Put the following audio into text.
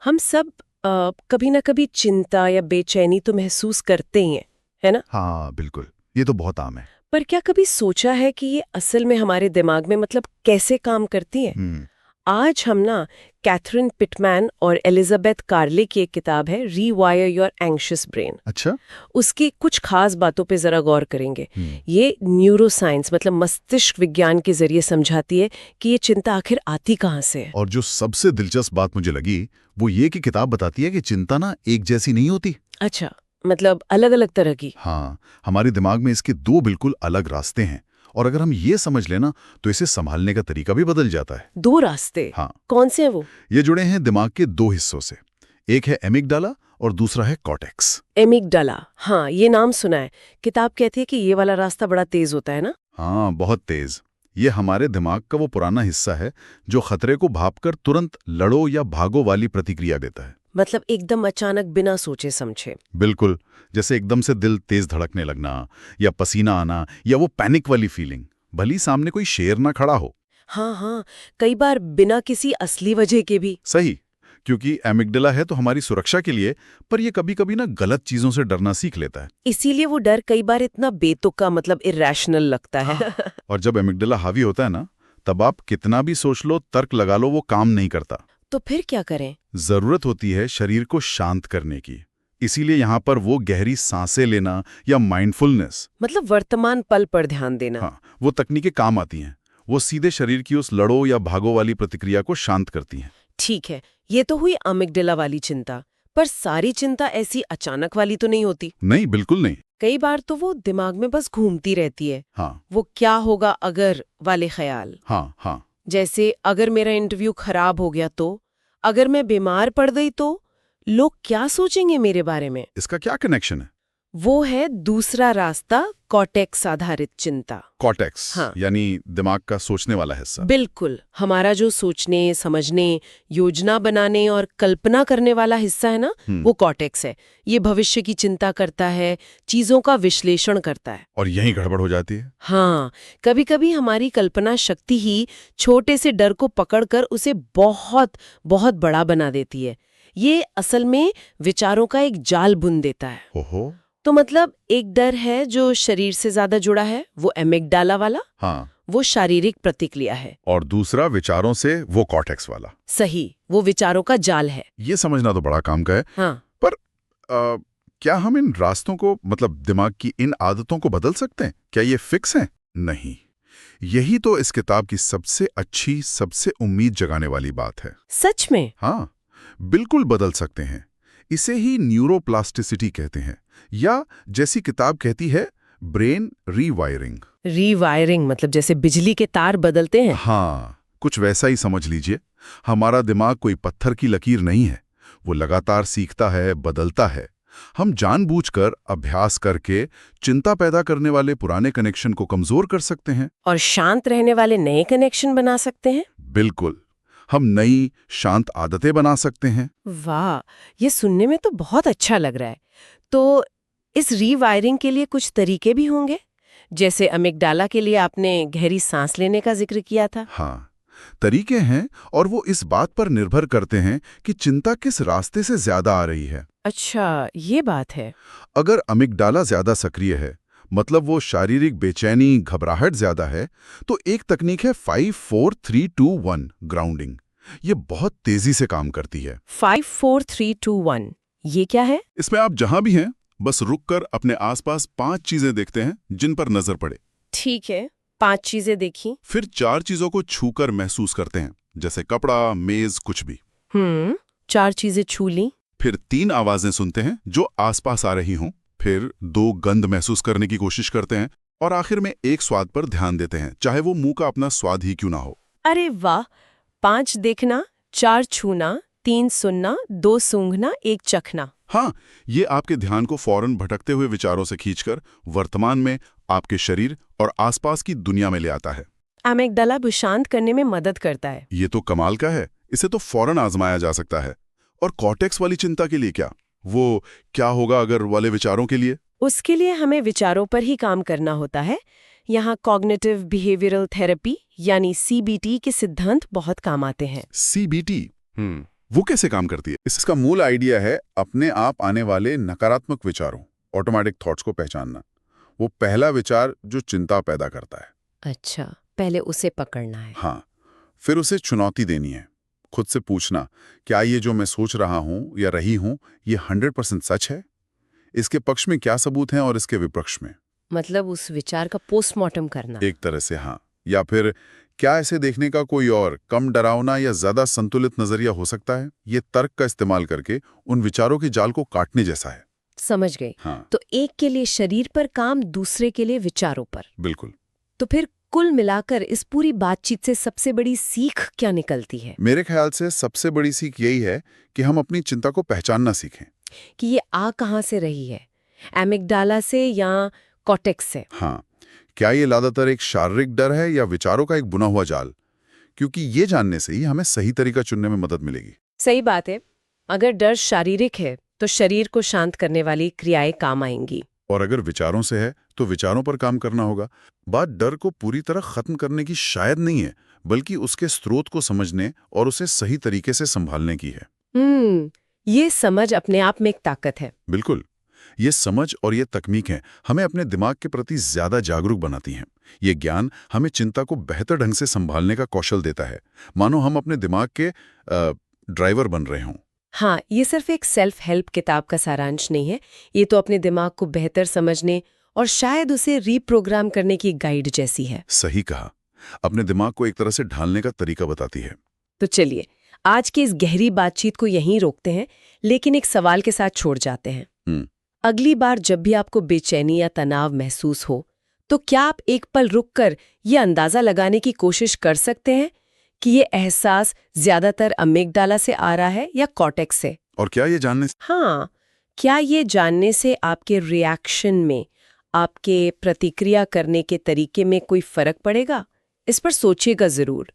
हम सब कभी ना कभी चिंता या बेचैनी तो महसूस करते ही हैं, है ना? हाँ बिल्कुल, ये तो बहुत आम है। पर क्या कभी सोचा है कि ये असल में हमारे दिमाग में मतलब कैसे काम करती है? हम्म। आज हम ना कैथरीन पिटमैन और एलिजाबेथ कार्ले की एक किताब है रीवायर योर एंग्शियस ब्रेन, अच्छा। उसकी कुछ खास बातों पे जरा गौर करेंगे। हम्म। ये न्यूरोसाइंस मतलब मस्तिष्क विज्ञान के जरिए समझाती है कि ये चिंता आखिर आती कहाँ से है। और जो सबसे दिलचस्प बात मुझे लगी वो ये कि किताब बताती है कि चिंता ना एक जैसी नहीं होती। अच्छा, मतलब अलग अलग तरह की। हाँ, हमारे दिमाग में इसके दो बिल्कुल अलग रास्ते हैं, और अगर हम ये समझ लेना तो इसे संभालने का तरीका भी बदल जाता है। दो रास्ते? हाँ, कौन से हैं वो? ये जुड़े हैं दिमाग के दो हिस्सों से। एक है एमिगडाला और दूसरा है कॉर्टेक्स। एमिगडाला, हाँ ये नाम सुना है। किताब कहती है कि ये वाला रास्ता बड़ा तेज होता है ना? हाँ, बहुत तेज। ये हमारे दिमाग का वो पुराना हिस्सा है जो खतरे को भांपकर तुरंत लड़ो या भागो वाली प्रतिक्रिया देता है। मतलब एकदम अचानक बिना सोचे समझे। बिल्कुल, जैसे एकदम से दिल तेज धड़कने लगना, या पसीना आना, या वो पैनिक वाली फीलिंग, भली सामने कोई शेर ना खड़ा हो। हाँ हाँ, कई बार बिना किसी असली वजह के भी। सही, क्योंकि एमिगडाला है तो हमारी सुरक्षा के लिए, पर ये कभी कभी ना गलत चीजों से डरना सीख लेता है। इसीलिए वो डर कई बार इतना बेतुका मतलब इरेशनल लगता है। और जब एमिगडाला हावी होता है ना, तब आप कितना भी सोच लो, तर्क लगा लो, वो काम नहीं करता। तो फिर क्या करें? जरूरत होती है शरीर को शांत करने की। इसीलिए यहाँ पर वो गहरी सांसें लेना या माइंडफुलनेस, मतलब वर्तमान पल पर ध्यान देना। हाँ, वो तकनीकें काम आती हैं। वो सीधे शरीर की उस लड़ो या भागो वाली प्रतिक्रिया को शांत करती हैं। ठीक है, ये तो हुई अमिगडाला वाली चिंता। पर सारी चिंता ऐसी अचानक वाली तो नहीं होती। नहीं, बिल्कुल नहीं। कई बार तो वो दिमाग में बस घूमती रहती है। हाँ वो क्या होगा अगर वाले ख्याल। हाँ हाँ। जैसे अगर मेरा इंटरव्यू खराब हो गया तो, अगर मैं बीमार पड़ गई तो, लोग क्या सोचेंगे मेरे बारे में। इसका क्या कनेक्शन है? वो है दूसरा रास्ता, कॉर्टेक्स आधारित चिंता। कॉर्टेक्स, हाँ, यानी दिमाग का सोचने वाला हिस्सा। बिल्कुल। हमारा जो सोचने, समझने, योजना बनाने और कल्पना करने वाला हिस्सा है ना, वो कॉर्टेक्स है। ये भविष्य की चिंता करता है, चीजों का विश्लेषण करता है। और यही गड़बड़ हो जाती है। हाँ, कभी कभी हमारी कल्पना शक्ति ही छोटे से डर को पकड़कर उसे बहुत बहुत बड़ा बना देती है। ये असल में विचारों का एक जाल बुन देता है। ओहो। तो मतलब एक डर है जो शरीर से ज्यादा जुड़ा है, वो एमिगडाला वाला। हाँ, वो शारीरिक प्रतिक्रिया है। और दूसरा विचारों से, वो कॉर्टेक्स वाला। सही, वो विचारों का जाल है। ये समझना तो बड़ा काम का है। हाँ, पर क्या हम इन रास्तों को, मतलब दिमाग की इन आदतों को बदल सकते हैं? क्या ये फिक्स हैं? नहीं। यही तो इस किताब की सबसे अच्छी, सबसे उम्मीद जगाने वाली बात है। सच में? हाँ, बिल्कुल बदल सकते हैं। इसे ही न्यूरोप्लास्टिसिटी कहते हैं, या जैसी किताब कहती है, ब्रेन रीवायरिंग। रीवायरिंग मतलब जैसे बिजली के तार बदलते हैं। हाँ, कुछ वैसा ही समझ लीजिए। हमारा दिमाग कोई पत्थर की लकीर नहीं है। वो लगातार सीखता है, बदलता है। हम जानबूझकर, अभ्यास करके चिंता पैदा करने वाले पुराने कनेक्शन को कमजोर कर सकते हैं। और शांत रहने वाले नए कनेक्शन बना सकते हैं। बिल्कुल, हम नई शांत आदतें बना सकते हैं। वाह, ये सुनने में तो बहुत अच्छा लग रहा है। तो इस रीवायरिंग के लिए कुछ तरीके भी होंगे? जैसे अमिगडाला के लिए आपने गहरी सांस लेने का जिक्र किया था। हाँ, तरीके हैं, और वो इस बात पर निर्भर करते हैं कि चिंता किस रास्ते से ज्यादा आ रही है। अच्छा, ये बात है। अगर अमिगडाला ज्यादा सक्रिय है, मतलब वो शारीरिक बेचैनी, घबराहट ज्यादा है, तो एक तकनीक है 5 4 3 2 1 ग्राउंडिंग। ये बहुत तेजी से काम करती है। 5 4 3 2 1, ये क्या है? इसमें आप जहां भी हैं, बस रुककर अपने आसपास 5 चीजें देखते हैं जिन पर नजर पड़े। ठीक है, 5 चीजें देखी। फिर 4 चीजों को छूकर महसूस करते हैं, जैसे कपड़ा, मेज, कुछ भी। 4 चीजें छू ली। फिर 3 आवाजें सुनते हैं जो आसपास आ रही हों। फिर 2 गंध महसूस करने की कोशिश करते हैं, और आखिर में 1 स्वाद पर ध्यान देते हैं, चाहे वो मुंह का अपना स्वाद ही क्यों ना हो। अरे वाह, 5 देखना, 4 छूना, 3 सुनना, 2 सूंघना, 1 चखना। हाँ, ये आपके ध्यान को फौरन भटकते हुए विचारों से खींचकर वर्तमान में आपके शरीर और आसपास की दुनिया में ले आता है। अमिगडाला को शांत करने में मदद करता है। ये तो कमाल का है। इसे तो फौरन आजमाया जा सकता है। और कॉर्टेक्स वाली चिंता के लिए क्या? वो क्या होगा अगर वाले विचारों के लिए? उसके लिए हमें विचारों पर ही काम करना होता है। यहाँ कॉग्निटिव बिहेवियरल थेरेपी यानी सीबीटी के सिद्धांत बहुत काम आते हैं। सीबीटी। वो कैसे काम करती है? इसका मूल आइडिया है अपने आप आने वाले नकारात्मक विचारों, ऑटोमेटिक थॉट्स को पहचानना। वो पहला विचार जो चिंता पैदा करता है। अच्छा, पहले उसे पकड़ना है। हाँ, फिर उसे चुनौती देनी है। खुद से पूछना, क्या ये जो मैं सोच रहा हूं या रही हूं, ये 100% सच है? इसके पक्ष में क्या सबूत हैं और इसके विपक्ष में? मतलब उस विचार का पोस्टमार्टम करना। एक तरह से हाँ। या फिर क्या ऐसे देखने का कोई और कम डरावना या ज्यादा संतुलित नजरिया हो सकता है? ये तर्क का इस्तेमाल करके उन विचारों के जाल को काटने जैसा है। समझ गई। हाँ, तो एक के लिए शरीर पर काम, दूसरे के लिए विचारों पर। बिल्कुल। तो फिर कुल मिलाकर इस पूरी बातचीत से सबसे बड़ी सीख क्या निकलती है? मेरे ख्याल से सबसे बड़ी सीख यही है कि हम अपनी चिंता को पहचानना सीखें। कि ये आ कहाँ से रही है, एमिगडाला से या कॉर्टेक्स से? हाँ, क्या ये ज्यादातर एक शारीरिक डर है या विचारों का एक बुना हुआ जाल? क्योंकि ये जानने से ही हमें सही तरीका चुनने में मदद मिलेगी। सही बात है। अगर डर शारीरिक है तो शरीर को शांत करने वाली क्रियाएं काम आएंगी। और अगर विचारों से है तो विचारों पर काम करना होगा। बात डर को पूरी तरह खत्म करने की शायद नहीं है, बल्कि उसके स्रोत को समझने और उसे सही तरीके से संभालने की है। ये समझ अपने आप में एक ताकत है। बिल्कुल। ये समझ और ये तकनीकें हमें अपने दिमाग के प्रति ज्यादा जागरूक बनाती हैं। ये ज्ञान हमें चिंता को बेहतर ढंग से संभालने का कौशल देता है, मानो हम अपने दिमाग के ड्राइवर बन रहे हों। हाँ, ये सिर्फ एक सेल्फ हेल्प किताब का सारांश नहीं है। ये तो अपने दिमाग को बेहतर समझने और शायद उसे रीप्रोग्राम करने की गाइड जैसी है। सही कहा। अपने दिमाग को एक तरह से ढालने का तरीका बताती है। तो चलिए, आज की इस गहरी बातचीत को यहीं रोकते हैं, लेकिन एक सवाल के साथ छोड़ जाते हैं। अगली बार जब भी आपको बेचैनी या तनाव महसूस हो, तो क्या आप एक पल रुककर ये अंदाजा लगाने की कोशिश कर सकते हैं कि ये एहसास ज्यादातर अमिगडाला से आ रहा है या कॉर्टेक्स से? और क्या ये जानने से क्या ये जानने से आपके रिएक्शन में, आपके प्रतिक्रिया करने के तरीके में कोई फर्क पड़ेगा? इस पर सोचिएगा जरूर।